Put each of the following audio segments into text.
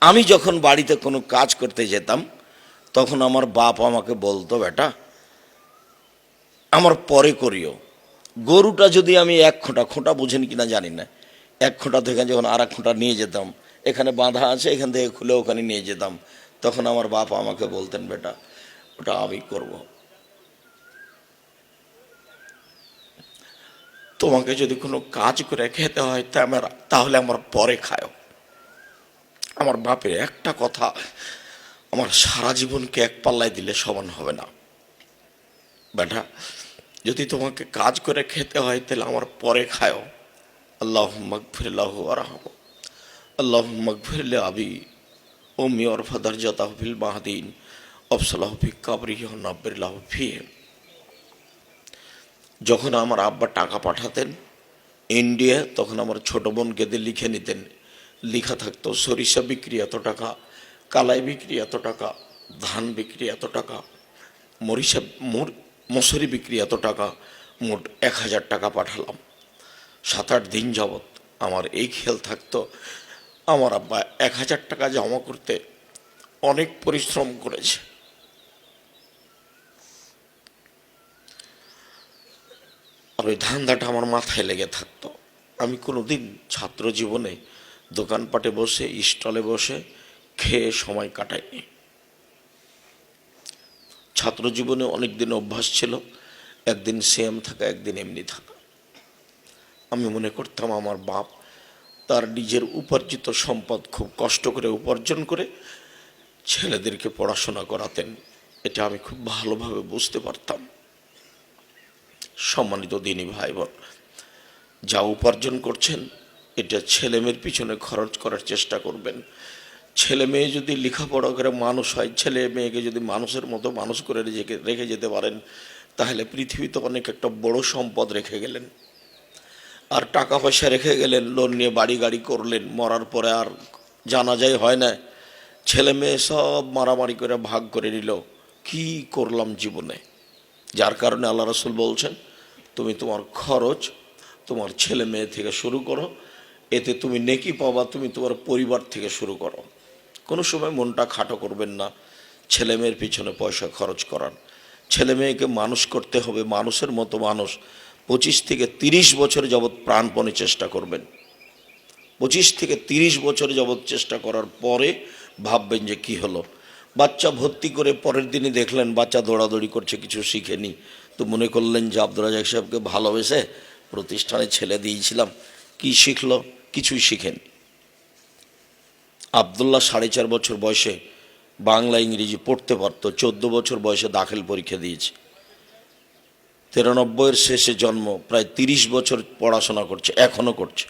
আমি যখন বাড়িতে কোনো কাজ করতে যেতাম তখন আমার বাপ আমাকে বলতো, বেটা আমার পরে করিও। গরুটা যদি আমি এক খোঁটা, খোঁটা বুঝেন কিনা জানি না, এক খোঁটা থেকে যখন আর এক খোঁটা নিয়ে যেতাম, এখানে বাঁধা আছে, এখান থেকে খুলে ওখানে নিয়ে যেতাম, তখন আমার বাপ আমাকে বলতেন, বেটা ওটা আমি করব, তোমাকে যদি কোনো কাজ করে খেতে হয় তাহলে আমার পরে খাও। আমার বাপের একটা কথা আমার সারা জীবনকে এক পাল্লায় দিলে সমান হবে না। বেটা যদি তোমাকে কাজ করে খেতে হয় তাহলে আমার পরে খাও। আল্লাহুম্মা গফিরলাহু ওয়ারহামহু, আল্লাহুম্মা গফিরলি আবি উম্মি ওয়ারফা দারজাতাহু ফিল মাহদিন ওয়াফসাহু ফি কবরিহি ওয়া নাব্বিরলাহু ফিহি। যখন আমার আব্বা টাকা পাঠাতেন ইন্ডিয়া, তখন আমার ছোট বোনকে দিয়ে লিখে নিতেন। লেখা থাকতো সরিষা বিক্রি এত টাকা, কালাই বিক্রি এত টাকা, ধান বিক্রি এত টাকা, মসুরি বিক্রি এত টাকা, মোট 1000 টাকা পাঠালাম। 7-8 দিন যাবৎ আমার এই খেয়াল থাকতো, আমার আব্বা 1000 টাকা জমা করতে অনেক পরিশ্রম করেছে। আর ওই ধান্দাটা আমার মাথায় লেগে থাকতো। আমি কোনোদিন ছাত্র জীবনে দোকানপাটে বসে, স্টলে বসে খেয়ে সময় কাটাইনি। ছাত্র জীবনে অনেক দিন অভ্যাস ছিল একদিন সেম থাকা, একদিন এমনি থাকা। আমি মনে করতাম আমার বাপ তার নিজের উপার্জিত সম্পদ খুব কষ্ট করে উপার্জন করে ছেলেদেরকে পড়াশোনা করাতেন, এটা আমি খুব ভালোভাবে বুঝতে পারতাম। সম্মানিত দিনী ভাই বোন, যা উপার্জন করছেন এটা ছেলেমেয়ের পিছনে খরচ করার চেষ্টা করবেন। ছেলে মেয়ে যদি লেখাপড়া করে মানুষ হয়, ছেলে মেয়েকে যদি মানুষের মতো মানুষ করে রেখে যেতে পারেন, তাহলে পৃথিবীতে অনেক একটা বড় সম্পদ রেখে গেলেন। আর টাকা পয়সা রেখে গেলেন, লোন নিয়ে বাড়ি গাড়ি করলেন, মরার পরে আর জানাজাই হয় না, ছেলে মেয়ে সব মারামারি করে ভাগ করে নিল, কি করলাম জীবনে? যার কারণে আল্লাহ রাসূল বলছেন, তুমি তোমার খরচ তোমার ছেলে মেয়ে থেকে শুরু করো, এতে তুমি নেকি পাবা। তুমি তোমার পরিবার থেকে শুরু করো। কোনো সময় মনটা খাটো করবেন না ছেলে মেয়ের পিছনে পয়সা খরচ করার। ছেলে মেয়েকে মানুষ করতে হবে মানুষের মতো মানুষ। 25 থেকে 30 বছর যাবৎ প্রাণপণে চেষ্টা করবেন। 25 থেকে 30 বছর যাবৎ চেষ্টা করার পরে ভাববেন যে কি হলো। বাচ্চা ভর্তি করে পরের দিনই দেখলেন বাচ্চা দৌড়াদৌড়ি করছে, কিছু শিখেনি, তো মনে করলেন যে আব্দুল রাজ্জাক সাহেবকে ভালোবেসে প্রতিষ্ঠানে ছেলে দিয়েছিলাম, কি শিখলো? কিছুই শিখেনি। আবদুল্লাহ 4.5 বছর বয়সে বাংলা ইংরেজি পড়তে পারতো, 14 বছর বয়সে দাখিল পরীক্ষা দিয়েছে। 93-এর শেষে জন্ম, প্রায় 30 বছর পড়াশোনা করছে, এখনো করছে।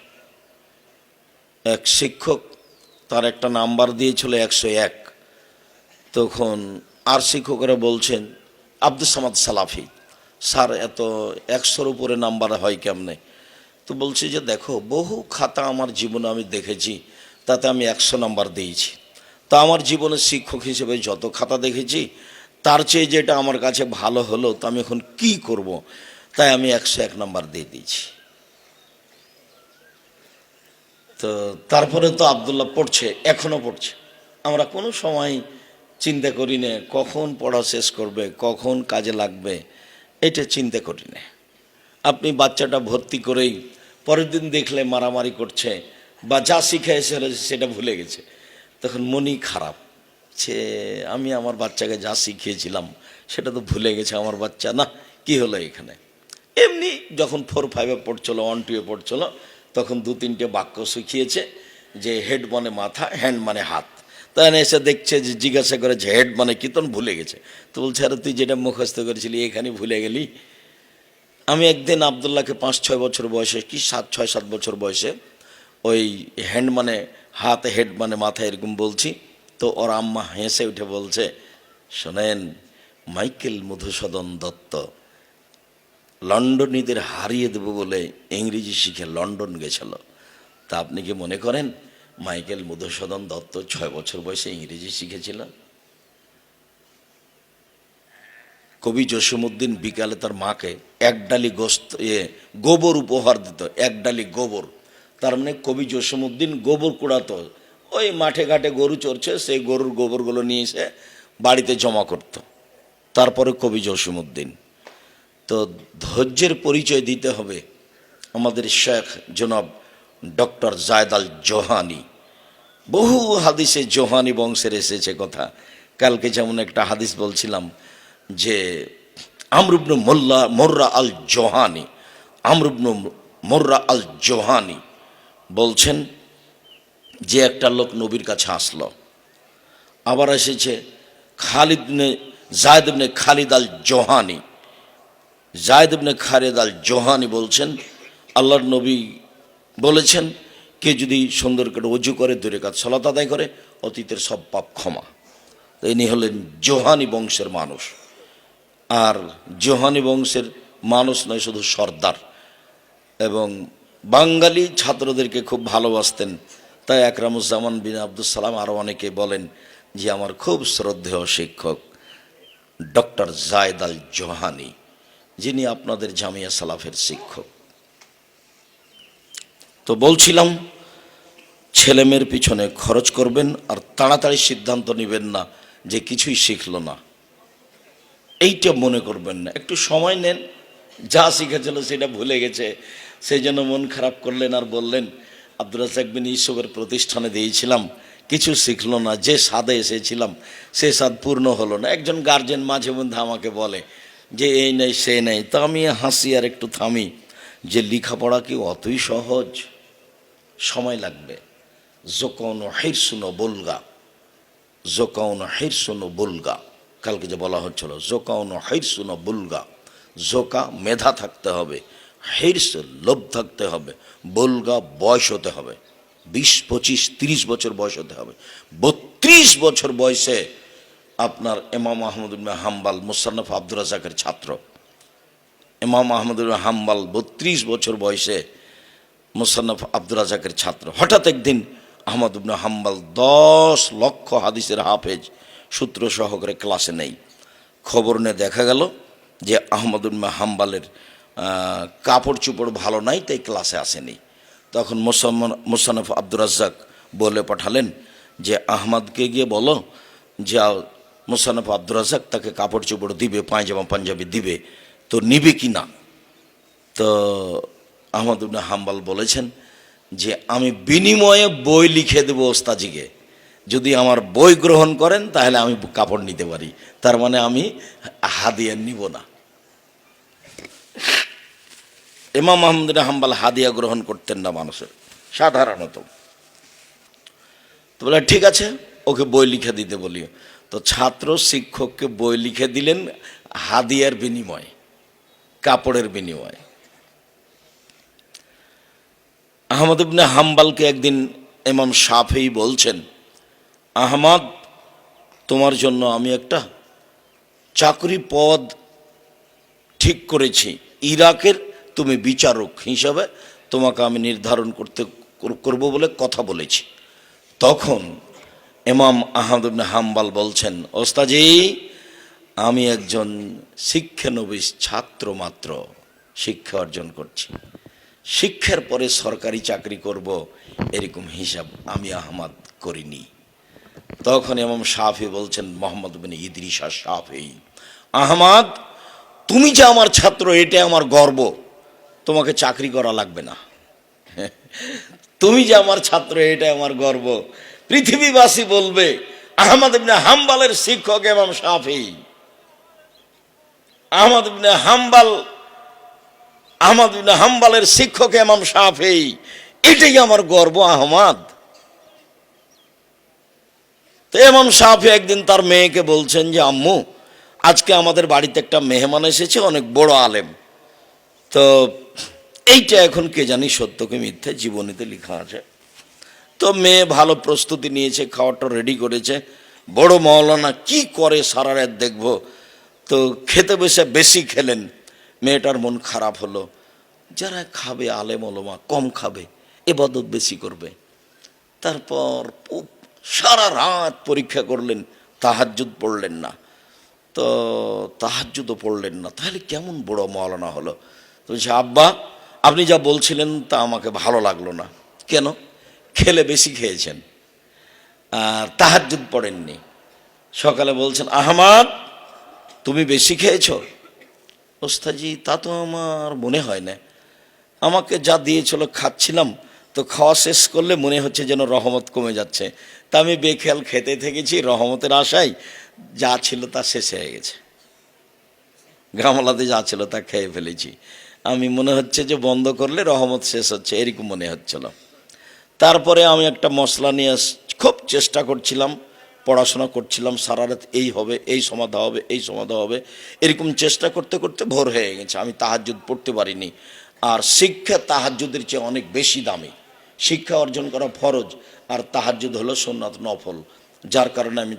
এক শিক্ষক তার একটা নাম্বার দিয়েছিল 101, তখন আর শিক্ষকরা বলছেন, আব্দুস সামাদ সালাফি স্যার এত 100-র উপরে নাম্বার হয় কেমনে? তো বলছে যে দেখো, বহু খাতা আমার জীবনে আমি দেখেছি, তাতে আমি 100 নাম্বার দিয়েছি। তো আমার জীবনে শিক্ষক হিসেবে যত খাতা দেখেছি তার চেয়ে যেটা আমার কাছে ভালো হলো, তো আমি এখন কি করব, তাই আমি 101 নাম্বার দিয়ে দিয়েছি। তো তারপরে তো আবদুল্লাহ পড়ছে, এখনো পড়ছে। আমরা কোনো সময় চিন্তা করি না কখন পড়া শেষ করবে, কখন কাজে লাগবে, এটা চিন্তা করি না। আপনি বাচ্চাটা ভর্তি করেই পরের দিন দেখলে মারামারি করছে বা যা শিখে এসে সেটা ভুলে গেছে, তখন মনই খারাপ, সে আমি আমার বাচ্চাকে যা শিখিয়েছিলাম সেটা তো ভুলে গেছে আমার বাচ্চা। না, কি হলো এখানে? এমনি যখন 4-5-এ পড়ছিল, 1-2-এ পড়ছিল, তখন 2-3টে বাক্য শিখিয়েছে যে হেড মানে মাথা, হ্যান্ড মানে হাত। তখন এসে দেখছে যে জিজ্ঞাসা করেছে হেড মানে কি, তখন ভুলে গেছে। তো বলছে আরে তুই যেটা মুখস্থ করেছিলি এখানে ভুলে গেলি। আমি একদিন আবদুল্লাহকে 5-6 বছর বয়সে, কি 6-7 বছর বয়সে, ওই হ্যান্ড মানে হাত, হেড মানে মাথা এরকম বলছি, তো ওর আম্মা হেসে উঠে বলছে, শোনেন, মাইকেল মধুসূদন দত্ত লন্ডনীদের হারিয়ে দেব বলে ইংরেজি শিখে লন্ডন গেছিল, তা আপনি কি মনে করেন মাইকেল মধুসূদন দত্ত 6 বছর বয়সে ইংরেজি শিখেছিল? কবি জসীমউদ্দিন বিকালে তার মাকে 1 ডালি গোবর উপহার দিত, 1 ডালি গোবর। তার মানে কবি জসীমউদ্দিন গোবর কুড়াতো ওই মাঠে ঘাটে গরু চড়ছে, সেই গরুর গোবরগুলো নিয়ে এসে বাড়িতে জমা করত। তারপরে কবি জসিমউদ্দিন। তো ধৈর্যের পরিচয় দিতে হবে আমাদের শেখ জনাব ডক্টর জায়েদ আল জোহানি। বহু হাদিসে জোহানি বংশের এসেছে কথা। কালকে যেমন একটা হাদিস বলছিলাম যে আমর ইবনে মুররা আল জোহানি, আমর ইবনে মুররা আল জোহানি বলছেন যে একটা লোক নবীর কাছে আসলো। আবার এসেছে জায়েদ ইবনে খালিদ আল জোহানি, জায়েদ ইবনে খালিদ আল জোহানি বলছেন আল্লাহর নবী বলেছেন কে যদি সুন্দর করে ওযু করে, 2 রাকাত সালাত আদায় করে, অতীতের সব পাপ ক্ষমা। ইনি হলেন জোহানি বংশের মানুষ। আর জোহানি বংশের মানুষ নয়, শুধু সর্দার, এবং বাঙালি ছাত্রদেরকে খুব ভালোবাসতেন। তাই আকরামুজ্জামান বিন আব্দুল সালাম আরও অনেকে বলেন যে আমার খুব শ্রদ্ধেয় শিক্ষক ডক্টর জায়েদ আল জোহানি, যিনি আপনাদের জামিয়া সালাফের শিক্ষক। তো বলছিলাম ছেলেমেয়ের পিছনে খরচ করবেন আর তাড়াতাড়ি সিদ্ধান্ত নেবেন না যে কিছুই শিখলো না, এইটা মনে করবেন না। একটু সময় নেন, যা শিখেছিল সেটা ভুলে গেছে, সেই জন্য মন খারাপ করলেন আর বললেন আব্দুর রাজ্জাক বিন ইউসুফের প্রতিষ্ঠানে দিয়েছিলাম, কিছু শিখলো না, যে স্বাদে এসেছিলাম সে স্বাদ পূর্ণ হলো না। একজন গার্জেন মাঝে মধ্যে আমাকে বলে যে এই নেই সে নেই, তা আমি হাসি আর একটু থামি যে লেখাপড়া কি অতই সহজ? সময় লাগবে। জোকাউন হিরসুন বুলগা, জোকাউন হিরসুন বুলগা, কালকে যে বলা হচ্ছিল জোকাউন হিরসুন বুলগা। জোকা মেধা থাকতে হবে, হিরস লোভ থাকতে হবে, বুলগা বয়স হতে হবে, 20, 25, 30 বছর বয়স হতে হবে। 32 বছর বয়সে আপনার ইমাম আহমদ ইবনে হাম্বাল, মুসান্নাফ আব্দুর রাজ্জাকের ছাত্র, ইমাম আহমদ ইবনে হাম্বাল 32 বছর বয়সে মুসান্নাফ আব্দুর রাজ্জাকের ছাত্র। হঠাৎ একদিন আহমদ ইবনে হাম্বাল 10 লক্ষ হাদিসের হাফেজ, সূত্র সহকারে ক্লাসে নেই। খবর নিয়ে দেখা গেল যে আহমদ ইবনে হাম্বালের কাপড় চোপড় ভালো নাই, তাই ক্লাসে আসেনি। তখন মুসান্নাফ আব্দুর রাজ্জাক বলে পাঠালেন যে আহমদকে গিয়ে বলো যে মুসান্নাফ আব্দুর রাজ্জাক তাকে কাপড় চোপড় দিবে, পায়জামা পাঞ্জাবি দিবে, তো নিবে কি না। তো আহমদ ইবনে হাম্বাল বলেছেন যে আমি বিনিময়ে বই লিখে দেবো ওস্তাজিকে, যদি আমার বই গ্রহণ করেন তাহলে আমি কাপড় নিতে পারি, তার মানে আমি হাদিয়া নিব না। ইমাম আহমদ ইবনে হাম্বাল হাদিয়া গ্রহণ করতেন না মানুষের সাধারণত। তো বলে ঠিক আছে, ওকে বই লিখে দিতে বলি। তো ছাত্র শিক্ষককে বই লিখে দিলেন হাদিয়ার বিনিময়ে, কাপড়ের বিনিময়ে। আহমদ ইবনে হাম্বালকে একদিন ইমাম শাফেঈ বলছেন, আহমদ তোমার জন্য আমি একটা চাকরি পদ ঠিক করেছি, ইরাকের তুমি বিচারক হিসাবে তোমাকে আমি নির্ধারণ করব বলে কথা বলেছি। তখন ইমাম আহমদ ইবনে হাম্বাল বলছেন, ওস্তাজি আমি একজন শিক্ষানবিশ ছাত্র মাত্র, শিক্ষা অর্জন করছি, শিক্ষার পরে সরকারি চাকরি করব এরকম হিসাব আমি আহমদ করিনি। তখন ইমাম শাফেঈ বলছেন, মোহাম্মদ বিন ইদ্রিস শাফেঈ, আহমদ তুমি যে আমার ছাত্র এটা আমার গর্ব, তোমাকে চাকরি করা লাগবে না, তুমি যে আমার ছাত্র এটা আমার গর্ব। পৃথিবীবাসী বলবে আহমদ ইবনে হাম্বালের শিক্ষক ইমাম শাফেঈ, আহমদ ইবনে হাম্বালের শিক্ষক ইমাম শাফেঈ, এটাই আমার গর্ব আহমদ। তো ইমাম শাফেঈ একদিন তার মেয়েকে বলছেন যে আম্মু আজকে আমাদের বাড়িতে একটা মেহমান এসেছে, অনেক বড় আলেম, তো এইটা এখন কে জানি সত্য কি মিথ্যে, জীবনীতে লেখা আছে। তো মেয়ে ভালো প্রস্তুতি নিয়েছে, খাওয়াটা রেডি করেছে, বড় মাওলানা কি করে সারা রাত দেখবো। তো খেতে বসে বেশি খেলেন, মেয়েটার মন খারাপ হলো, যারা খাবে আলেম ওলামা কম খাবে, ইবাদত বেশি করবে। তারপর সারা রাত পরীক্ষা করলেন, তাহাজ্জুদ পড়লেন না, তো তাহাজ্জুদও পড়লেন না, তাহলে কেমন বড় মাওলানা হলো। তো বলছে আব্বা আপনি যা বলছিলেন তা আমাকে ভালো লাগলো না। কেন? খেলে বেশি খেয়েছেন। আর তাহাজ্জুদ পড়েননি। সকালে বলছেন, আহমাদ তুমি বেশি খেয়েছো? ওস্তাজি তা তো আমার মনে হয় না, আমাকে যা দিয়েছিল খাচ্ছিলাম, তো খাওয়া শেষ করলে মনে হচ্ছে যেন রহমত কমে যাচ্ছে, তা আমি বেখেয়াল খেতে থেকেছি, রহমতের আশায় যা ছিল তা শেষ হয়ে গেছে, গামলাতে যা ছিল তা খেয়ে ফেলেছি, আমি মনে হচ্ছে যে বন্ধ করলে রহমত শেষ হচ্ছে, এরকম মনে হচ্ছিল। তারপরে আমি একটা মশলা নিয়ে খুব চেষ্টা করছিলাম, পড়াশোনা করছিলাম সারা রাত, এই হবে, এই সমাধা হবে, এই সমাধা হবে, এরকম চেষ্টা করতে করতে ভোর হয়ে গেছে, আমি তাহাজ্জুদ পড়তে পারিনি। আর শিক্ষা তাহাজ্জুদের চেয়ে অনেক বেশি দামি, শিক্ষা অর্জন করা ফরজ, আর তাহাজ্জুদ হলো সুন্নাত নফল, যার কারণে আমি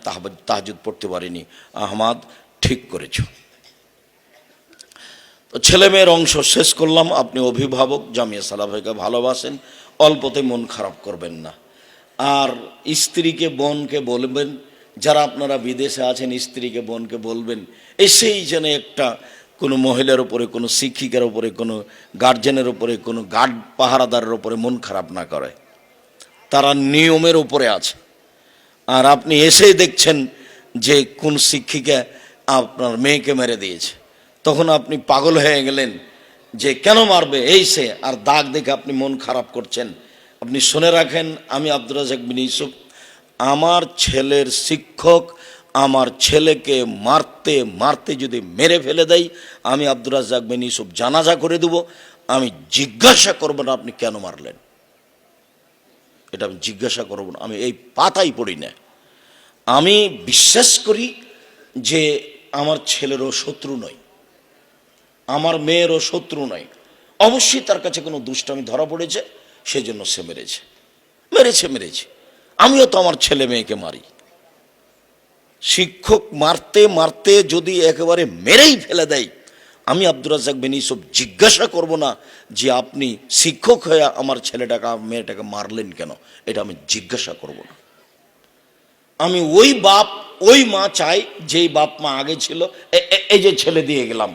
তাহাজ্জুদ পড়তে পারিনি। আহমাদ ঠিক করেছ। তো ছেলে মেয়ের অংশ শেষ করলাম। আপনি অভিভাবক, জামিয়া সালাফাকে ভালোবাসেন, অল্পতে মন খারাপ করবেন না। আর স্ত্রীকে বোনকে বলবেন, যারা আপনারা বিদেশে আছেন স্ত্রীকে বোনকে বলবেন, এসেই যেন একটা কোনো মহিলার উপরে, কোনো শিক্ষিকার উপরে, কোনো গার্জেনের উপরে, কোনো গার্ড পাহারাদারের উপরে মন খারাপ না করে, তারা নিয়মের উপরে আছে। আর আপনি এসেই দেখছেন যে কোন শিক্ষিকা আপনার মেয়েকে মেরে দিয়েছে, তখন আপনি পাগল হয়ে গেলেন যে কেন মারবে এই সে, আর দাগ দেখে আপনি মন খারাপ করছেন। আপনি শুনে রাখেন, আমি আব্দুর রাজ্জাক বিন ইউসুফ, আমার ছেলের শিক্ষক আমার ছেলেকে মারতে মারতে যদি মেরে ফেলে দেয়, আমি আব্দুর রাজ্জাক বিন ইউসুফ জানাজা করে দেব, আমি জিজ্ঞাসা করব না আপনি কেন মারলেন, এটা আমি জিজ্ঞাসা করব না, আমি এই পাতাই পড়ি না। আমি বিশ্বাস করি যে আমার ছেলেরও শত্রু নয়, আমার মেয়েরও শত্রু নয়, অবশ্যই তার কাছে কোনো দুষ্টামি ধরা পড়েছে, সেজন্য সে মেরেছে। আমিও তো আমার ছেলে মেয়েকে মারি। শিক্ষক মারতে মারতে যদি একেবারে মেরেই ফেলে দেয়, আমি আব্দুর রাজ্জাক বিন ইউসুফ জিজ্ঞাসা করব না যে আপনি শিক্ষক হয়ে আমার ছেলেটাকে মেয়েটাকে মারলেন কেন, এটা আমি জিজ্ঞাসা করব না। আমি ওই বাপ ওই মা চাই যেই বাপ মা আগে ছিল। এই যে ছেলে দিয়ে গেলাম,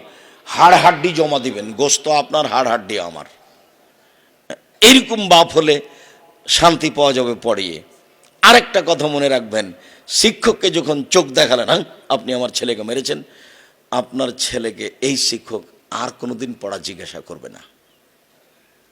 হাড় হাড্ডি জমা দিবেন, গোস্ত আপনার, হাড় হাড্ডি আমার, এইরকম বাপ হলে শান্তি পাওয়া যাবে পড়িয়ে। আরেকটা কথা মনে রাখবেন, শিক্ষককে যখন চোখ দেখালেন, হ্যাঁ আপনি আমার ছেলেকে মেরেছেন, আপনার ছেলেকে এই শিক্ষক আর কোনোদিন পড়া জিজ্ঞাসা করবে না।